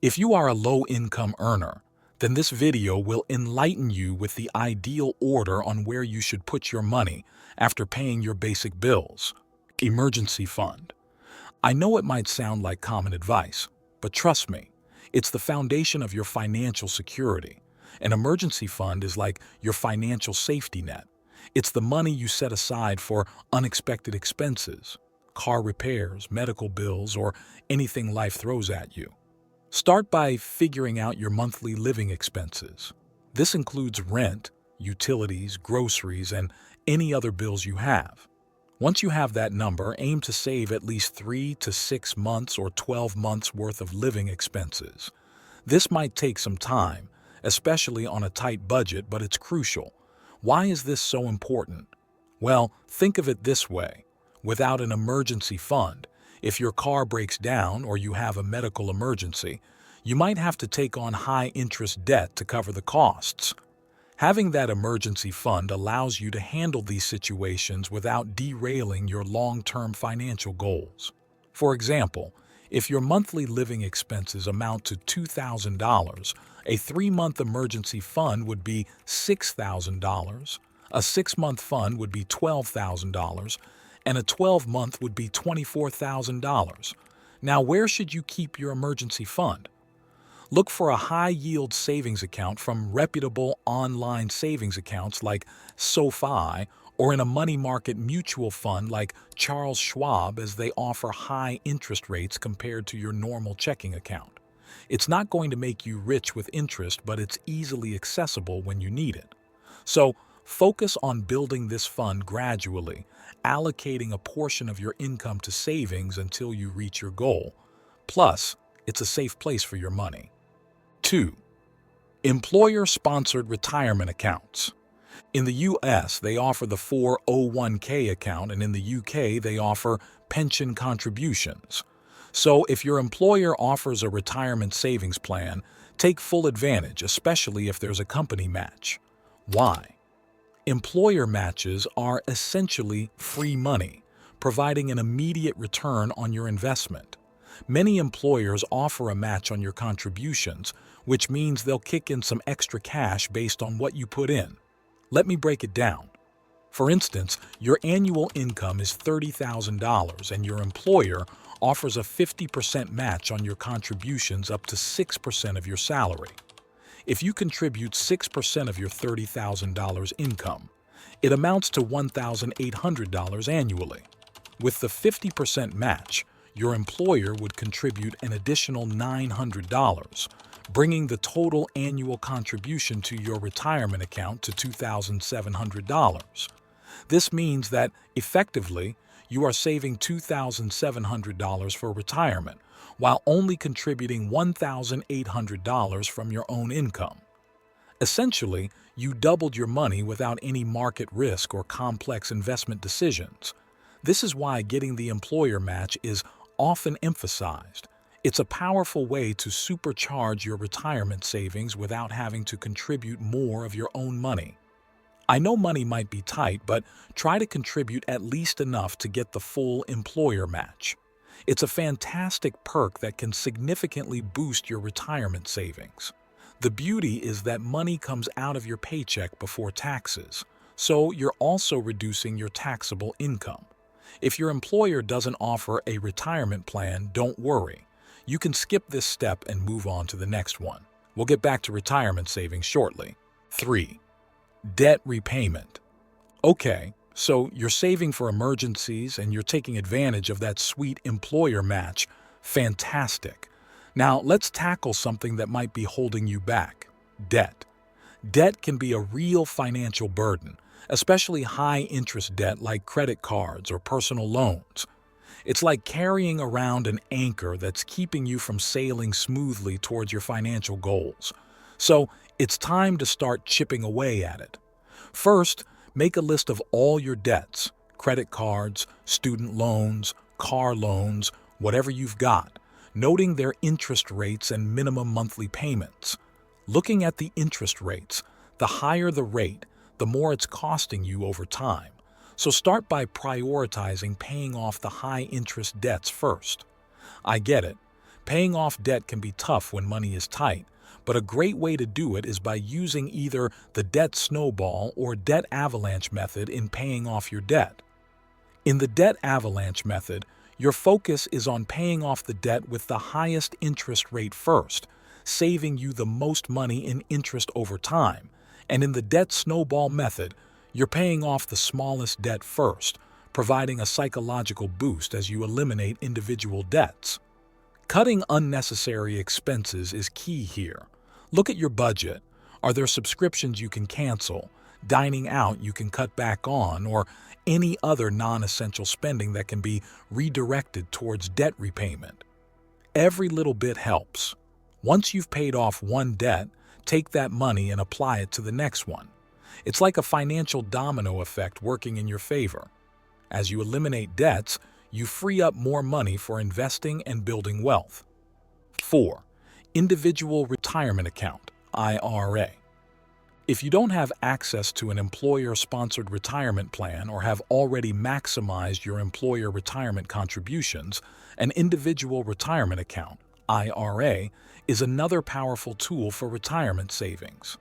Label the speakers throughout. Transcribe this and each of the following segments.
Speaker 1: If you are a low-income earner, then this video will enlighten you with the ideal order on where you should put your money after paying your basic bills. Emergency fund. I know it might sound like common advice, but trust me, it's the foundation of your financial security. An emergency fund is like your financial safety net. It's the money you set aside for unexpected expenses, car repairs, medical bills, or anything life throws at you. Start by figuring out your monthly living expenses. This includes rent, utilities, groceries, and any other bills you have. Once you have that number, aim to save at least 3 to 6 months or 12 months worth of living expenses. This might take some time, especially on a tight budget, but it's crucial. Why is this so important? Well, think of it this way. Without an emergency fund, if your car breaks down or you have a medical emergency, you might have to take on high-interest debt to cover the costs. Having that emergency fund allows you to handle these situations without derailing your long-term financial goals. For example, if your monthly living expenses amount to $2,000, a 3-month emergency fund would be $6,000, a 6-month fund would be $12,000, and a 12-month would be $24,000. Now, where should you keep your emergency fund? Look for a high-yield savings account from reputable online savings accounts like SoFi, or in a money market mutual fund like Charles Schwab, as they offer high interest rates compared to your normal checking account. It's not going to make you rich with interest, but it's easily accessible when you need it. So, focus on building this fund gradually, allocating a portion of your income to savings until you reach your goal. Plus, it's a safe place for your money. 2. Employer-sponsored retirement accounts. In the US, they offer the 401k account, and in the UK, they offer pension contributions. So if your employer offers a retirement savings plan, take full advantage, especially if there's a company match. Why? Employer matches are essentially free money, providing an immediate return on your investment. Many employers offer a match on your contributions, which means they'll kick in some extra cash based on what you put in. Let me break it down. For instance, your annual income is $30,000 and your employer offers a 50% match on your contributions up to 6% of your salary. If you contribute 6% of your $30,000 income, it amounts to $1,800 annually. With the 50% match, your employer would contribute an additional $900, bringing the total annual contribution to your retirement account to $2,700. This means that, effectively, you are saving $2,700 for retirement, while only contributing $1,800 from your own income. Essentially, you doubled your money without any market risk or complex investment decisions. This is why getting the employer match is often emphasized. It's a powerful way to supercharge your retirement savings without having to contribute more of your own money. I know money might be tight, but try to contribute at least enough to get the full employer match. It's a fantastic perk that can significantly boost your retirement savings. The beauty is that money comes out of your paycheck before taxes, so you're also reducing your taxable income. If your employer doesn't offer a retirement plan, don't worry. You can skip this step and move on to the next one. We'll get back to retirement savings shortly. 3. Debt repayment. Okay, so you're saving for emergencies and you're taking advantage of that sweet employer match. Fantastic. Now let's tackle something that might be holding you back: debt. Debt can be a real financial burden, especially high-interest debt like credit cards or personal loans. It's like carrying around an anchor that's keeping you from sailing smoothly towards your financial goals. So it's time to start chipping away at it. First, make a list of all your debts: credit cards, student loans, car loans, whatever you've got, noting their interest rates and minimum monthly payments. Looking at the interest rates, the higher the rate, the more it's costing you over time. So start by prioritizing paying off the high-interest debts first. I get it. Paying off debt can be tough when money is tight, but a great way to do it is by using either the debt snowball or debt avalanche method in paying off your debt. In the debt avalanche method, your focus is on paying off the debt with the highest interest rate first, saving you the most money in interest over time. And in the debt snowball method, you're paying off the smallest debt first, providing a psychological boost as you eliminate individual debts. Cutting unnecessary expenses is key here. Look at your budget. Are there subscriptions you can cancel, dining out you can cut back on, or any other non-essential spending that can be redirected towards debt repayment? Every little bit helps. Once you've paid off one debt, take that money and apply it to the next one. It's like a financial domino effect working in your favor. As you eliminate debts, you free up more money for investing and building wealth. 4. Individual Retirement Account, IRA. If you don't have access to an employer-sponsored retirement plan or have already maximized your employer retirement contributions, an individual retirement account, IRA, is another powerful tool for retirement savings.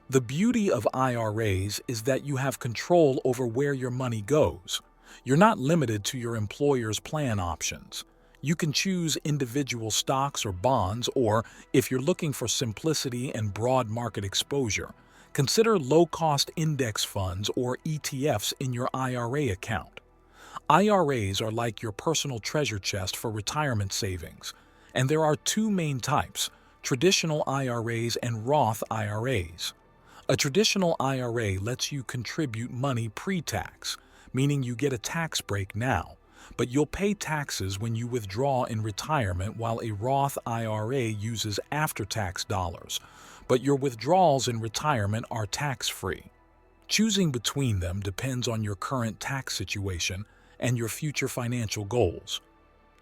Speaker 1: The beauty of IRAs is that you have control over where your money goes. You're not limited to your employer's plan options. You can choose individual stocks or bonds, or if you're looking for simplicity and broad market exposure, consider low-cost index funds or ETFs in your IRA account. IRAs are like your personal treasure chest for retirement savings, and there are two main types: traditional IRAs and Roth IRAs. A traditional IRA lets you contribute money pre-tax, meaning you get a tax break now, but you'll pay taxes when you withdraw in retirement, while a Roth IRA uses after-tax dollars, but your withdrawals in retirement are tax-free. Choosing between them depends on your current tax situation and your future financial goals.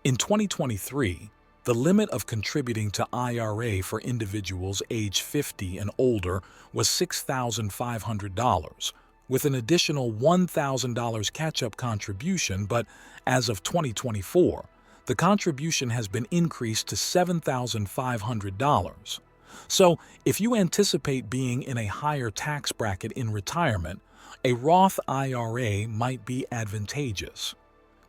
Speaker 1: In 2023, the limit of contributing to IRA for individuals age 50 and older was $6,500, with an additional $1,000 catch-up contribution, but as of 2024, the contribution has been increased to $7,500. So, if you anticipate being in a higher tax bracket in retirement, a Roth IRA might be advantageous.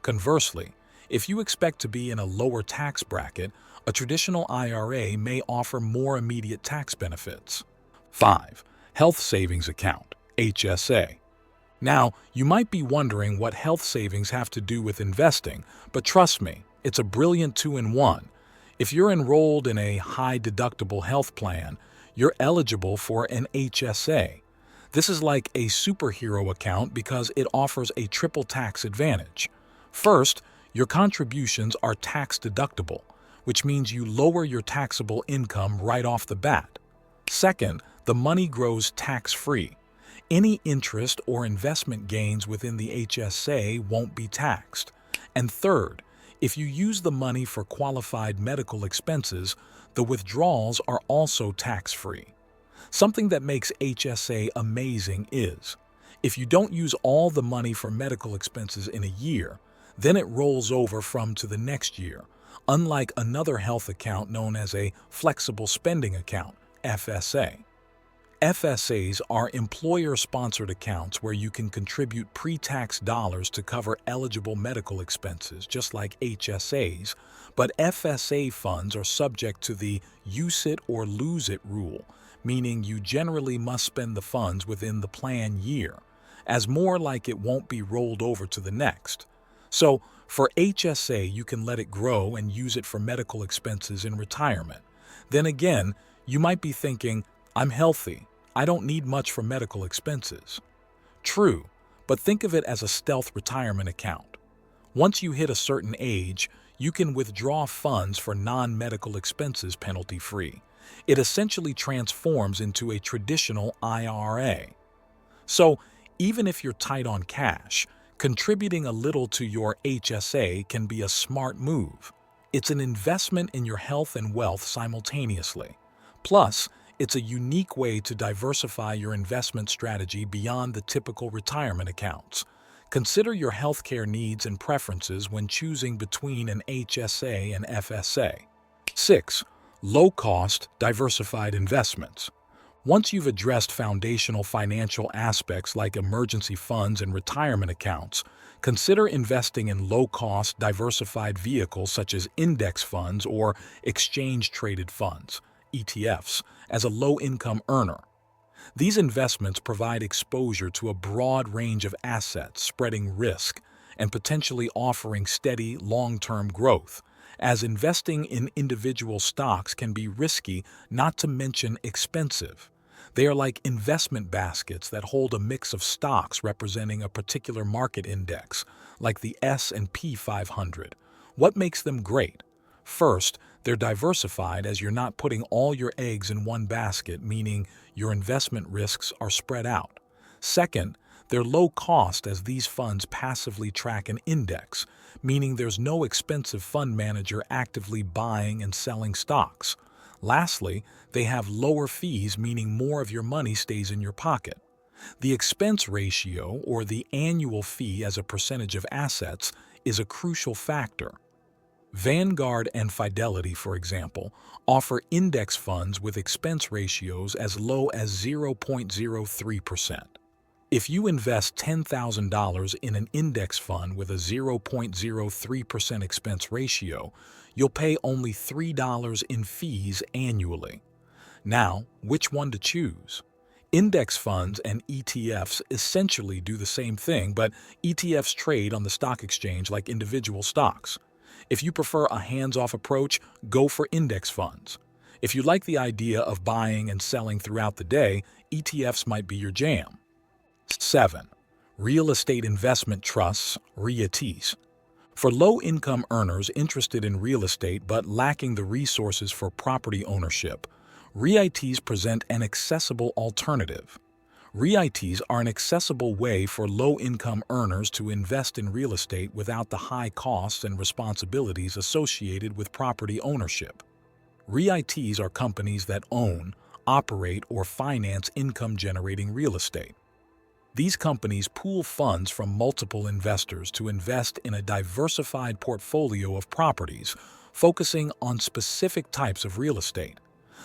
Speaker 1: Conversely, if you expect to be in a lower tax bracket, a traditional IRA may offer more immediate tax benefits. 5. Health Savings Account, HSA. Now, you might be wondering what health savings have to do with investing, but trust me, it's a brilliant two-in-one. If you're enrolled in a high-deductible health plan, you're eligible for an HSA. This is like a superhero account because it offers a triple tax advantage. First, your contributions are tax-deductible, which means you lower your taxable income right off the bat. Second, the money grows tax-free. Any interest or investment gains within the HSA won't be taxed. And third, if you use the money for qualified medical expenses, the withdrawals are also tax-free. Something that makes HSA amazing is, if you don't use all the money for medical expenses in a year, then it rolls over from to the next year, unlike another health account known as a flexible spending account, FSA. FSAs are employer-sponsored accounts where you can contribute pre-tax dollars to cover eligible medical expenses, just like HSAs, but FSA funds are subject to the use it or lose it rule, meaning you generally must spend the funds within the plan year, as more like it won't be rolled over to the next. So, for HSA, you can let it grow and use it for medical expenses in retirement. Then again, you might be thinking, I'm healthy, I don't need much for medical expenses. True, but think of it as a stealth retirement account. Once you hit a certain age, you can withdraw funds for non-medical expenses penalty-free. It essentially transforms into a traditional IRA. So, even if you're tight on cash, contributing a little to your HSA can be a smart move. It's an investment in your health and wealth simultaneously. Plus, it's a unique way to diversify your investment strategy beyond the typical retirement accounts. Consider your healthcare needs and preferences when choosing between an HSA and FSA. 6. Low-cost, diversified investments. Once you've addressed foundational financial aspects like emergency funds and retirement accounts, consider investing in low-cost, diversified vehicles such as index funds or exchange-traded funds, ETFs, as a low-income earner. These investments provide exposure to a broad range of assets, spreading risk, and potentially offering steady, long-term growth, as investing in individual stocks can be risky, not to mention expensive. They are like investment baskets that hold a mix of stocks representing a particular market index, like the S&P 500. What makes them great? First, they're diversified as you're not putting all your eggs in one basket, meaning your investment risks are spread out. Second, they're low cost as these funds passively track an index, meaning there's no expensive fund manager actively buying and selling stocks. Lastly, they have lower fees, meaning more of your money stays in your pocket. The expense ratio, or the annual fee as a percentage of assets, is a crucial factor. Vanguard and Fidelity, for example, offer index funds with expense ratios as low as 0.03%. If you invest $10,000 in an index fund with a 0.03% expense ratio, you'll pay only $3 in fees annually. Now, which one to choose? Index funds and ETFs essentially do the same thing, but ETFs trade on the stock exchange like individual stocks. If you prefer a hands-off approach, go for index funds. If you like the idea of buying and selling throughout the day, ETFs might be your jam. 7. Real estate investment trusts, REITs. For low-income earners interested in real estate but lacking the resources for property ownership, REITs present an accessible alternative. REITs are an accessible way for low-income earners to invest in real estate without the high costs and responsibilities associated with property ownership. REITs are companies that own, operate, or finance income-generating real estate. These companies pool funds from multiple investors to invest in a diversified portfolio of properties, focusing on specific types of real estate,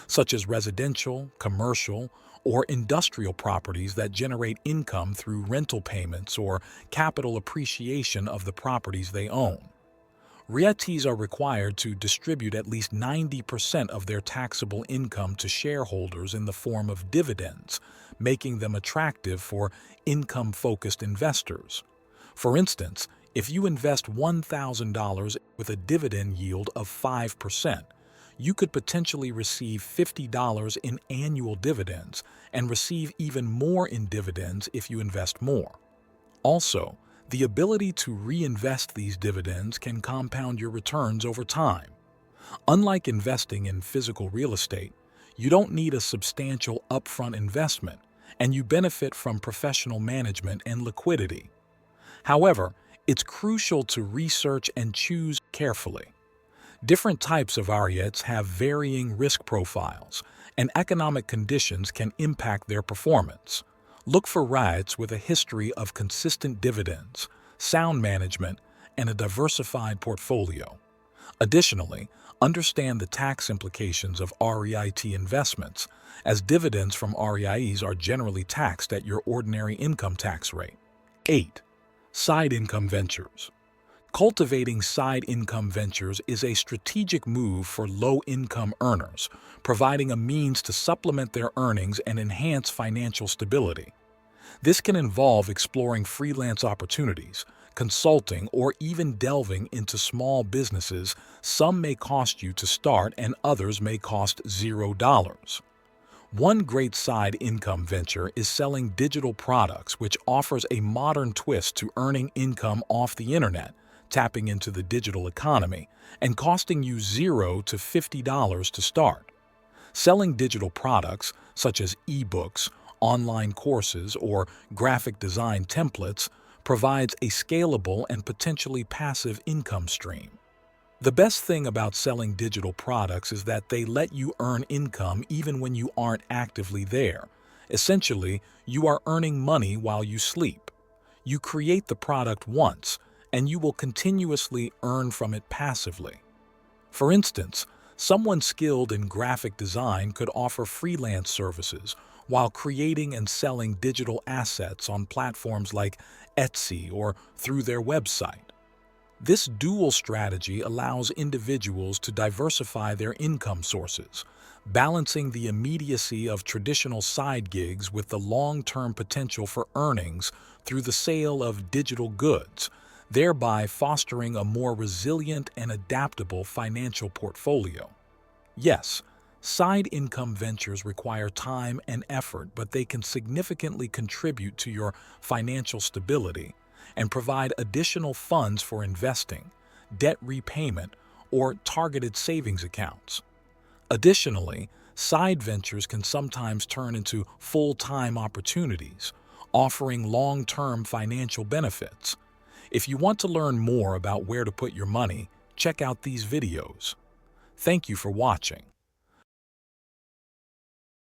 Speaker 1: such as residential, commercial, or industrial properties that generate income through rental payments or capital appreciation of the properties they own. REITs are required to distribute at least 90% of their taxable income to shareholders in the form of dividends, making them attractive for income-focused investors. For instance, if you invest $1,000 with a dividend yield of 5%, you could potentially receive $50 in annual dividends and receive even more in dividends if you invest more. Also, the ability to reinvest these dividends can compound your returns over time. Unlike investing in physical real estate, you don't need a substantial upfront investment, and you benefit from professional management and liquidity. However, it's crucial to research and choose carefully. Different types of REITs have varying risk profiles, and economic conditions can impact their performance. Look for REITs with a history of consistent dividends, sound management, and a diversified portfolio. Additionally, understand the tax implications of REIT investments, as dividends from REITs are generally taxed at your ordinary income tax rate. 8. Side income ventures. Cultivating side income ventures is a strategic move for low-income earners, providing a means to supplement their earnings and enhance financial stability. This can involve exploring freelance opportunities, consulting, or even delving into small businesses. Some may cost you to start and others may cost $0. One great side income venture is selling digital products, which offers a modern twist to earning income off the internet, tapping into the digital economy, and costing you $0 to $50 to start. Selling digital products, such as ebooks, online courses, or graphic design templates, provides a scalable and potentially passive income stream. The best thing about selling digital products is that they let you earn income even when you aren't actively there. Essentially, you are earning money while you sleep. You create the product once, and you will continuously earn from it passively. For instance, Someone skilled in graphic design could offer freelance services while creating and selling digital assets on platforms like Etsy or through their website. This dual strategy allows individuals to diversify their income sources, balancing the immediacy of traditional side gigs with the long-term potential for earnings through the sale of digital goods, thereby fostering a more resilient and adaptable financial portfolio. Yes, side income ventures require time and effort, but they can significantly contribute to your financial stability and provide additional funds for investing, debt repayment, or targeted savings accounts. Additionally, side ventures can sometimes turn into full-time opportunities, offering long-term financial benefits. If you want to learn more about where to put your money, check out these videos. Thank you for watching.